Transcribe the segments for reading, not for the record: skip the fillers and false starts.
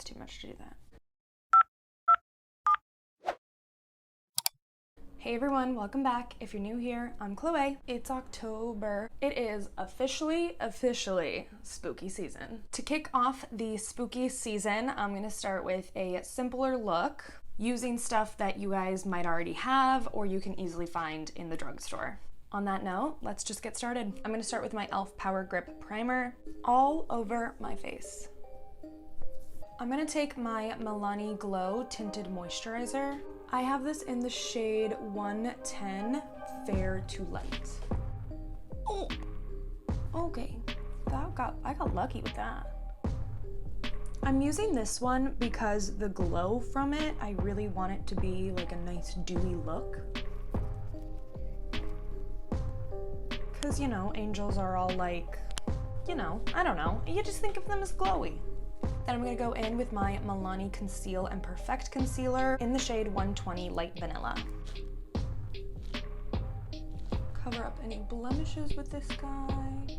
too much to do that. Hey everyone, welcome back. If you're new here, I'm Chloe. It's October. It is officially spooky season. To kick off the spooky season, I'm gonna start with a simpler look using stuff that you guys might already have or you can easily find in the drugstore. On that note, let's just get started. I'm gonna start with my e.l.f. Power Grip Primer all over my face. I'm gonna take my Milani Glow Tinted Moisturizer. I have this in the shade 110, Fair to Light. Oh, okay, I got lucky with that. I'm using this one because the glow from it, I really want it to be like a nice dewy look. Because, you know, angels are all like, you know, I don't know, you just think of them as glowy. Then I'm gonna go in with my Milani Conceal and Perfect Concealer in the shade 120 Light Vanilla. Cover up any blemishes with this guy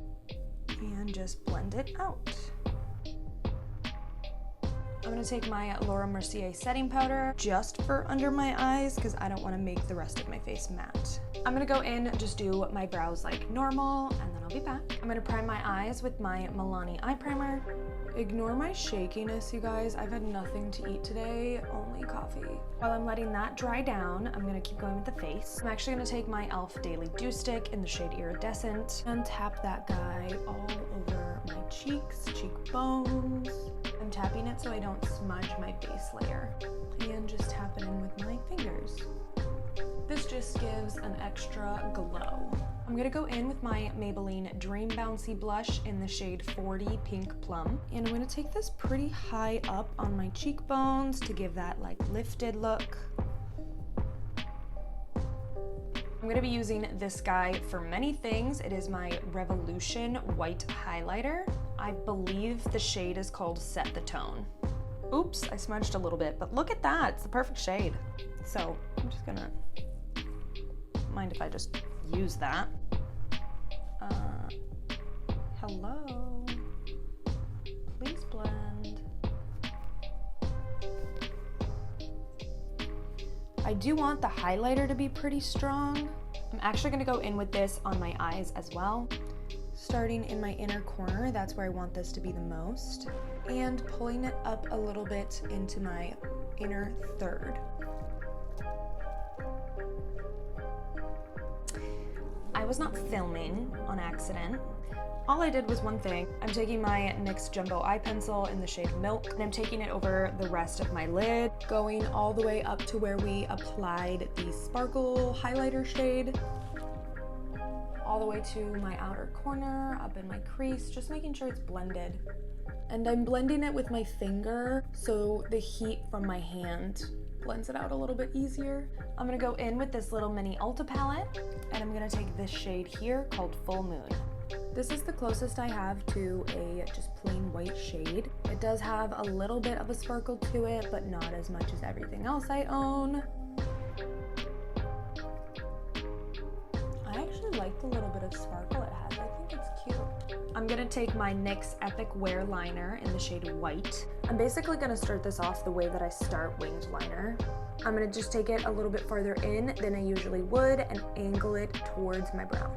and just blend it out. I'm gonna take my Laura Mercier setting powder just for under my eyes because I don't wanna make the rest of my face matte. I'm gonna go in, just do my brows like normal, and then I'll be back. I'm gonna prime my eyes with my Milani eye primer. Ignore my shakiness, you guys. I've had nothing to eat today, only coffee. While I'm letting that dry down, I'm gonna keep going with the face. I'm actually gonna take my e.l.f. Daily Dew Stick in the shade Iridescent and tap that guy all over my cheeks, cheekbones. I'm tapping it so I don't smudge my base layer. And just tap it in with my fingers. This just gives an extra glow. I'm gonna go in with my Mayballine Dream Bouncy Blush in the shade 40 Pink Plum. And I'm gonna take this pretty high up on my cheekbones to give that like lifted look. I'm gonna be using this guy for many things. It is my Revolution White Highlighter. I believe the shade is called Set the Tone. Oops, I smudged a little bit, but look at that, it's the perfect shade. So I'm just gonna, mind if I just use that? Hello, please blend. I do want the highlighter to be pretty strong. I'm actually gonna go in with this on my eyes as well. Starting in my inner corner, that's where I want this to be the most, and pulling it up a little bit into my inner third. I was not filming on accident. All I did was one thing. I'm taking my NYX Jumbo Eye Pencil in the shade Milk, and I'm taking it over the rest of my lid, going all the way up to where we applied the Sparkle highlighter shade, all the way to my outer corner, up in my crease, just making sure it's blended. And I'm blending it with my finger so the heat from my hand blends it out a little bit easier. I'm gonna go in with this little mini Ulta palette, and I'm gonna take this shade here called Full Moon. This is the closest I have to a just plain white shade. It does have a little bit of a sparkle to it, but not as much as everything else I own. I actually like the little bit of sparkle it has. I think it's cute. I'm gonna take my NYX Epic Wear Liner in the shade White. I'm basically gonna start this off the way that I start winged liner. I'm gonna just take it a little bit farther in than I usually would and angle it towards my brow.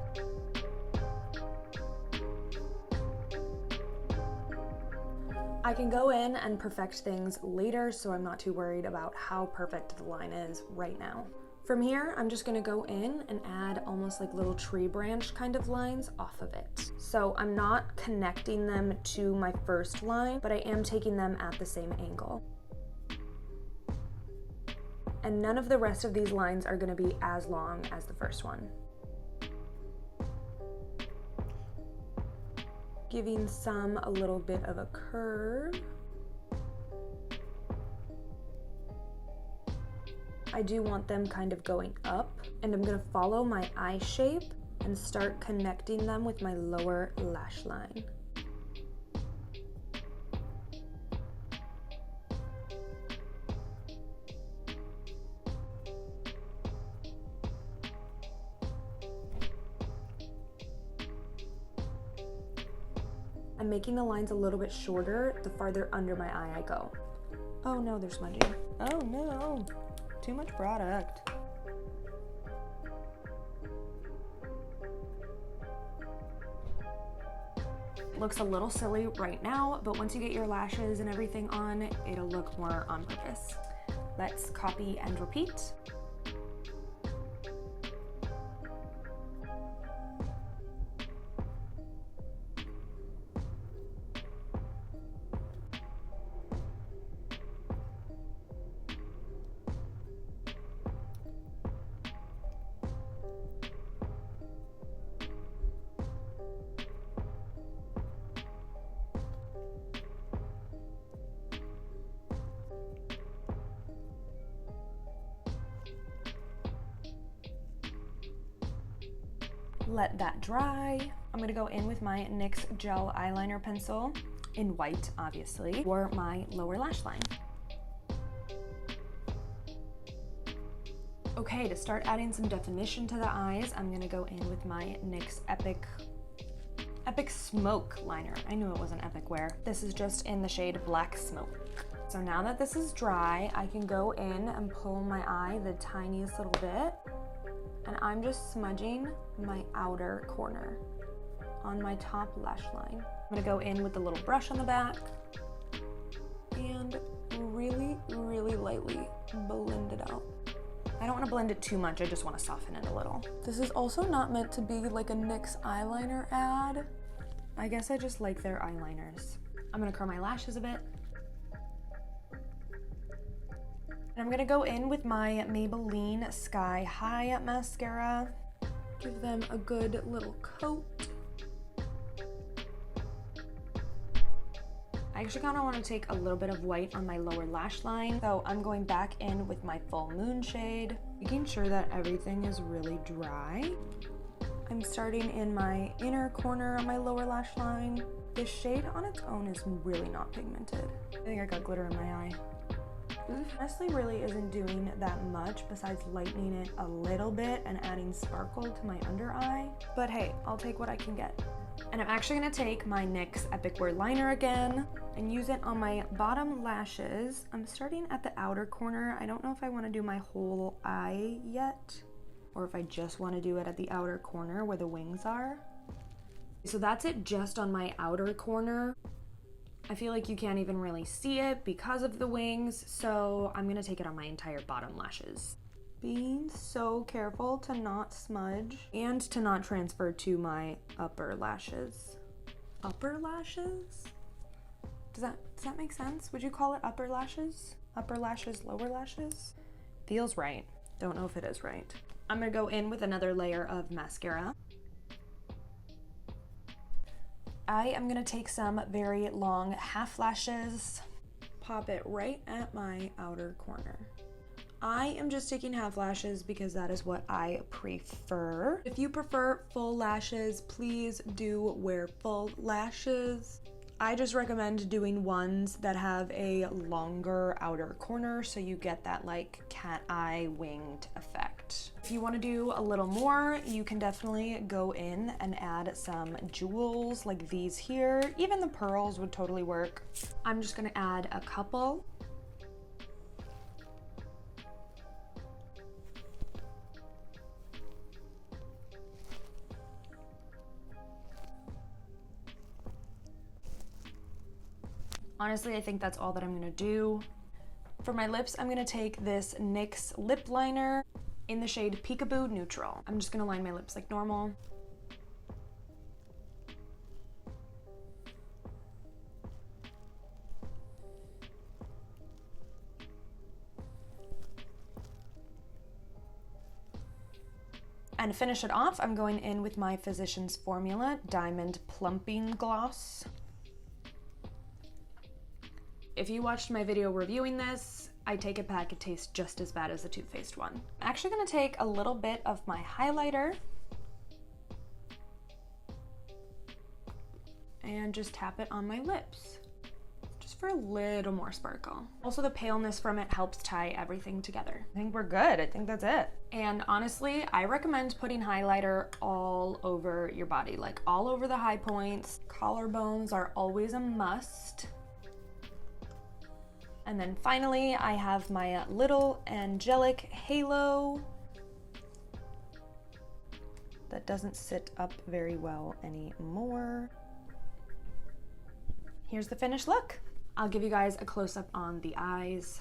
I can go in and perfect things later, so I'm not too worried about how perfect the line is right now. From here, I'm just gonna go in and add almost like little tree branch kind of lines off of it. So I'm not connecting them to my first line, but I am taking them at the same angle. And none of the rest of these lines are gonna be as long as the first one. Giving some a little bit of a curve. I do want them kind of going up, and I'm gonna follow my eye shape and start connecting them with my lower lash line. I'm making the lines a little bit shorter the farther under my eye I go. Oh no, they're smudging. Oh no, too much product. It looks a little silly right now, but once you get your lashes and everything on, it'll look more on purpose. Let's copy and repeat. Let that dry. I'm gonna go in with my NYX gel eyeliner pencil, in white obviously, for my lower lash line. Okay, to start adding some definition to the eyes, I'm gonna go in with my NYX Epic Smoke liner. I knew it wasn't Epic Wear. This is just in the shade Black Smoke. So now that this is dry, I can go in and pull my eye the tiniest little bit, and I'm just smudging my outer corner on my top lash line. I'm gonna go in with the little brush on the back and really, really lightly blend it out. I don't want to blend it too much, I just want to soften it a little. This is also not meant to be like a NYX eyeliner ad. I guess I just like their eyeliners. I'm gonna curl my lashes a bit. And I'm gonna go in with my Maybelline Sky High mascara. Give them a good little coat. I actually kind of want to take a little bit of white on my lower lash line, so I'm going back in with my Full Moon shade, making sure that everything is really dry. I'm starting in my inner corner on my lower lash line. This shade on its own is really not pigmented. I think I got glitter in my eye. This honestly really isn't doing that much besides lightening it a little bit and adding sparkle to my under eye. But hey, I'll take what I can get. And I'm actually gonna take my NYX Epic Wear liner again and use it on my bottom lashes. I'm starting at the outer corner. I don't know if I wanna do my whole eye yet, or if I just wanna do it at the outer corner where the wings are. So that's it just on my outer corner. I feel like you can't even really see it because of the wings, so I'm gonna take it on my entire bottom lashes. Being so careful to not smudge and to not transfer to my upper lashes. Upper lashes? Does that make sense? Would you call it upper lashes? Upper lashes, lower lashes? Feels right. Don't know if it is right. I'm gonna go in with another layer of mascara. I am gonna take some very long half lashes, pop it right at my outer corner. I am just taking half lashes because that is what I prefer. If you prefer full lashes, please do wear full lashes. I just recommend doing ones that have a longer outer corner so you get that like cat eye winged effect. If you want to do a little more, you can definitely go in and add some jewels like these here. Even the pearls would totally work. I'm just gonna add a couple. Honestly, I think that's all that I'm gonna do. For my lips, I'm gonna take this NYX lip liner in the shade Peekaboo Neutral. I'm just gonna line my lips like normal. And to finish it off, I'm going in with my Physicians Formula Diamond Plumping Gloss. If you watched my video reviewing this, I take it back, it tastes just as bad as the Too Faced one. I'm actually gonna take a little bit of my highlighter and just tap it on my lips, just for a little more sparkle. Also, the paleness from it helps tie everything together. I think we're good, I think that's it. And honestly, I recommend putting highlighter all over your body, like all over the high points. Collarbones are always a must. And then finally, I have my little angelic halo that doesn't sit up very well anymore. Here's the finished look. I'll give you guys a close-up on the eyes.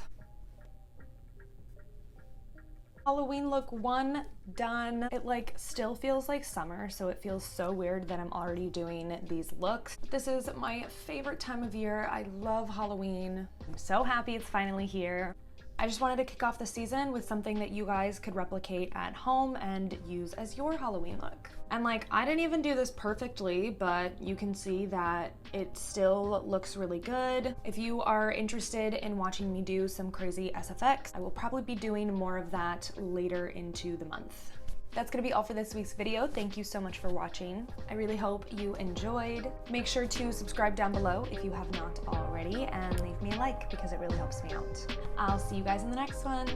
Halloween look 1 done. It like still feels like summer, so it feels so weird that I'm already doing these looks. This is my favorite time of year. I love Halloween. I'm so happy it's finally here. I just wanted to kick off the season with something that you guys could replicate at home and use as your Halloween look. And like, I didn't even do this perfectly, but you can see that it still looks really good. If you are interested in watching me do some crazy SFX, I will probably be doing more of that later into the month. That's gonna be all for this week's video. Thank you so much for watching. I really hope you enjoyed. Make sure to subscribe down below if you have not already, and leave me a like because it really helps me out. I'll see you guys in the next one.